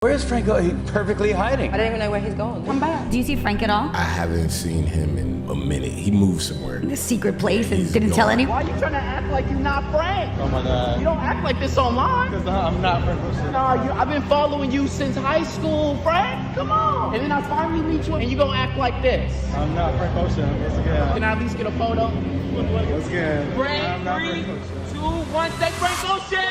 Where is Franco? He's perfectly hiding. I don't even know where he's going. Come back. Do you see Frank at all? I haven't seen him in a minute. He moved somewhere. The secret place and He's didn't tell gone. anyone? Why are you trying to act like you're not Frank? Oh my God. You don't act like this online. Because I'm not Frank Ocean. Nah, I've been following you since high school, Frank. Come on. And then I finally meet you and you gonna act like this. I'm not Frank Ocean. Once again. Can I at least get a photo? Once again. Frank, I'm not 3, Frank Ocean. 2, 1, say Frank Ocean!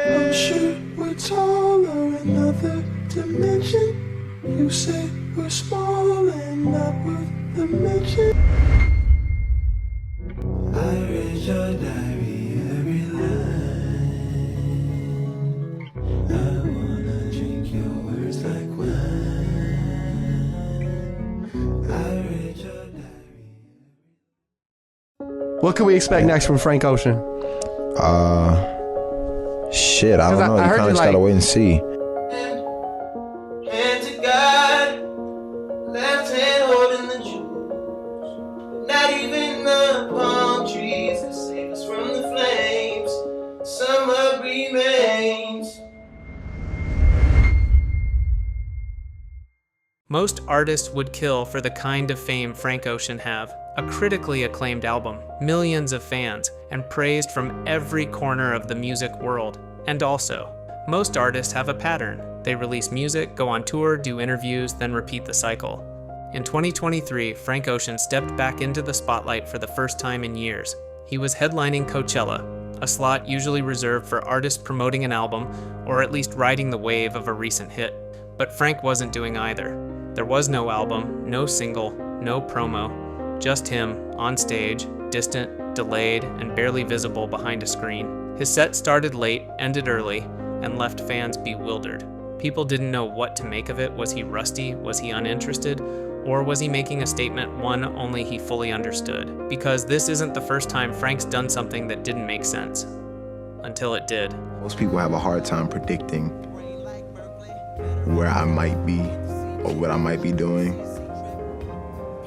I'm sure we're taller in another dimension. You say we're small and not worth the mention. I read your diary every line. I wanna drink your words like wine. I read your diary. What can we expect next from Frank Ocean? Shit, I don't know. I You heard kind you of like- gotta wait and see. Hand to God, left hand holding the jewels. Not even the palm trees that save us from the flames. Summer remains. Most artists would kill for the kind of fame Frank Ocean have. A critically acclaimed album, millions of fans, and praised from every corner of the music world. And also, most artists have a pattern. They release music, go on tour, do interviews, then repeat the cycle. In 2023, Frank Ocean stepped back into the spotlight for the first time in years. He was headlining Coachella, a slot usually reserved for artists promoting an album or at least riding the wave of a recent hit. But Frank wasn't doing either. There was no album, no single, no promo, just him on stage, distant, delayed, and barely visible behind a screen. His set started late, ended early, and left fans bewildered. People didn't know what to make of it. Was he rusty? Was he uninterested? Or was he making a statement one only he fully understood? Because this isn't the first time Frank's done something that didn't make sense. Until it did. Most people have a hard time predicting where I might be or what I might be doing.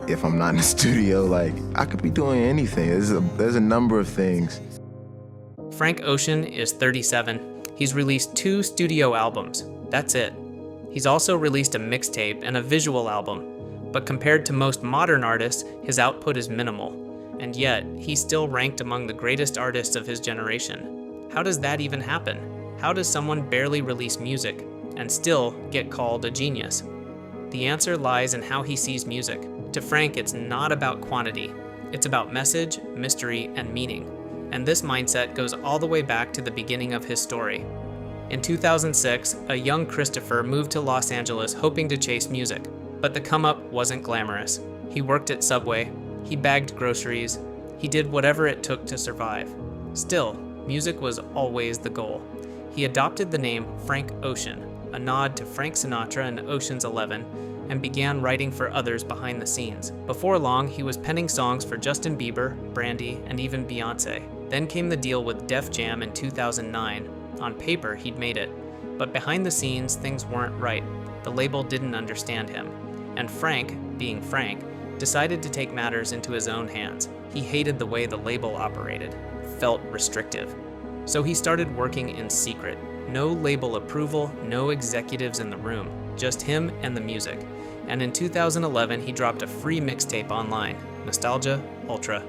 If I'm not in the studio, like, I could be doing anything. There's a number of things. Frank Ocean is 37. He's released 2 studio albums. That's it. He's also released a mixtape and a visual album. But compared to most modern artists, his output is minimal. And yet, he's still ranked among the greatest artists of his generation. How does that even happen? How does someone barely release music and still get called a genius? The answer lies in how he sees music. To Frank, it's not about quantity. It's about message, mystery, and meaning. And this mindset goes all the way back to the beginning of his story. In 2006, a young Christopher moved to Los Angeles hoping to chase music. But the come-up wasn't glamorous. He worked at Subway, he bagged groceries, he did whatever it took to survive. Still, music was always the goal. He adopted the name Frank Ocean, a nod to Frank Sinatra and Ocean's 11, and began writing for others behind the scenes. Before long, he was penning songs for Justin Bieber, Brandy, and even Beyonce. Then came the deal with Def Jam in 2009. On paper, he'd made it. But behind the scenes, things weren't right. The label didn't understand him. And Frank, being Frank, decided to take matters into his own hands. He hated the way the label operated, felt restrictive. So he started working in secret. No label approval, no executives in the room, just him and the music. And in 2011, he dropped a free mixtape online, Nostalgia Ultra,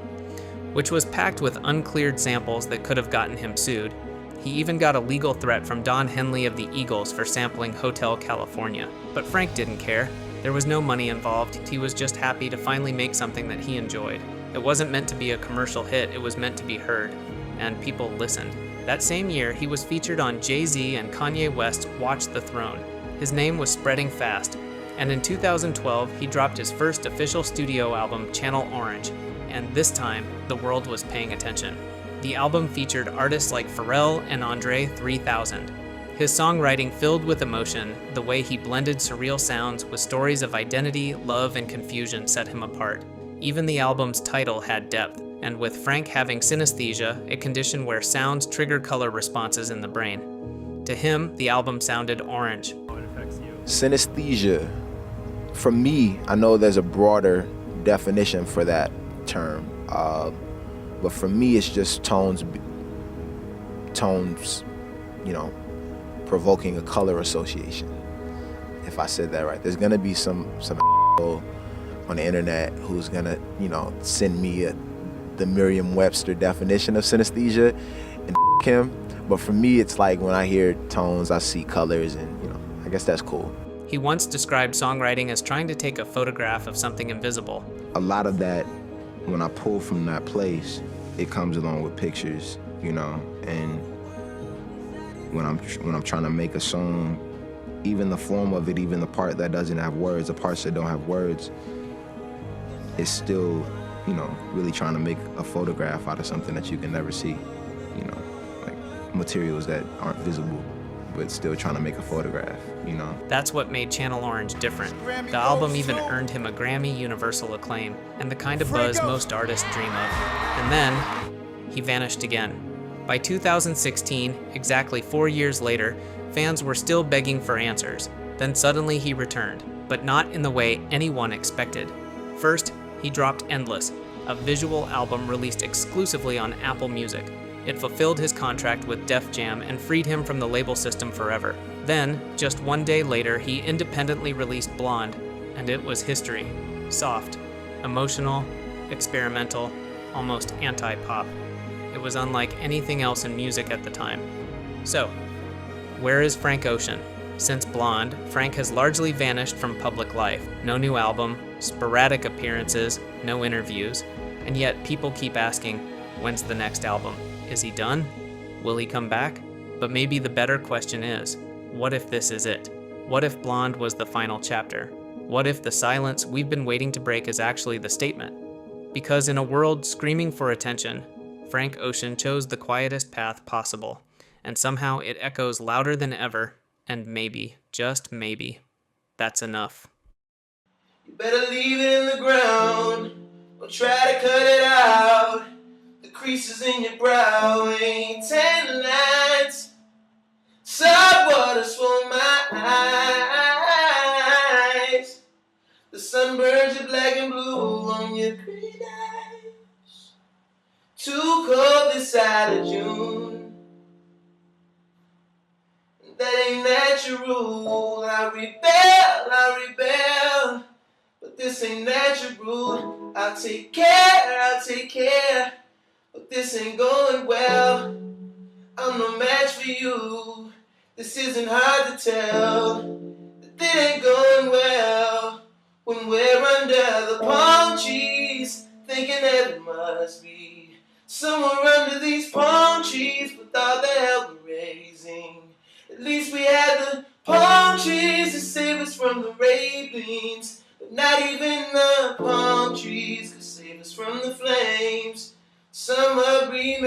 which was packed with uncleared samples that could have gotten him sued. He even got a legal threat from Don Henley of the Eagles for sampling Hotel California. But Frank didn't care. There was no money involved. He was just happy to finally make something that he enjoyed. It wasn't meant to be a commercial hit, it was meant to be heard. And people listened. That same year, he was featured on Jay-Z and Kanye West's Watch the Throne. His name was spreading fast. And in 2012, he dropped his first official studio album, Channel Orange. And this time, the world was paying attention. The album featured artists like Pharrell and Andre 3000. His songwriting filled with emotion, the way he blended surreal sounds with stories of identity, love, and confusion set him apart. Even the album's title had depth, and with Frank having synesthesia, a condition where sounds trigger color responses in the brain. To him, the album sounded orange. Synesthesia. For me, I know there's a broader definition for that term. But for me, it's just tones, provoking a color association. If I said that right, there's gonna be some on the internet who's gonna, send me the Merriam-Webster definition of synesthesia and him. But for me, it's like when I hear tones, I see colors, and I guess that's cool. He once described songwriting as trying to take a photograph of something invisible. A lot of that, when I pull from that place, it comes along with pictures, and when I'm trying to make a song, even the form of it, even the part that doesn't have words, the parts that don't have words, it's still, really trying to make a photograph out of something that you can never see, like materials that aren't visible, but still trying to make a photograph, That's what made Channel Orange different. The album even earned him a Grammy Universal acclaim, and the kind of buzz most artists dream of. And then, he vanished again. By 2016, exactly 4 years later, fans were still begging for answers. Then suddenly he returned, but not in the way anyone expected. First, he dropped Endless, a visual album released exclusively on Apple Music. It fulfilled his contract with Def Jam and freed him from the label system forever. Then, just 1 day later, he independently released Blonde, and it was history. Soft, emotional, experimental, almost anti-pop. It was unlike anything else in music at the time. So, where is Frank Ocean? Since Blonde, Frank has largely vanished from public life. No new album, sporadic appearances, no interviews, and yet people keep asking, when's the next album? Is he done? Will he come back? But maybe the better question is, what if this is it? What if Blonde was the final chapter? What if the silence we've been waiting to break is actually the statement? Because in a world screaming for attention, Frank Ocean chose the quietest path possible, and somehow it echoes louder than ever, and maybe, just maybe, that's enough. You better leave it in the ground, or try to cut it out. The creases in your brow ain't tan lines. Salt water swell my eyes. The sun burns you black and blue on your green eyes. Too cold this side of June. That ain't natural. I rebel. But this ain't natural. I'll take care. But this ain't going well. I'm no match for you. This isn't hard to tell. That it ain't going well. When we're under the palm trees, thinking that it must be somewhere under these palm trees with all the hell we're raising. At least we had the palm trees to save us from the rapings, but not even the palm trees could save us from the flames. Summer breeze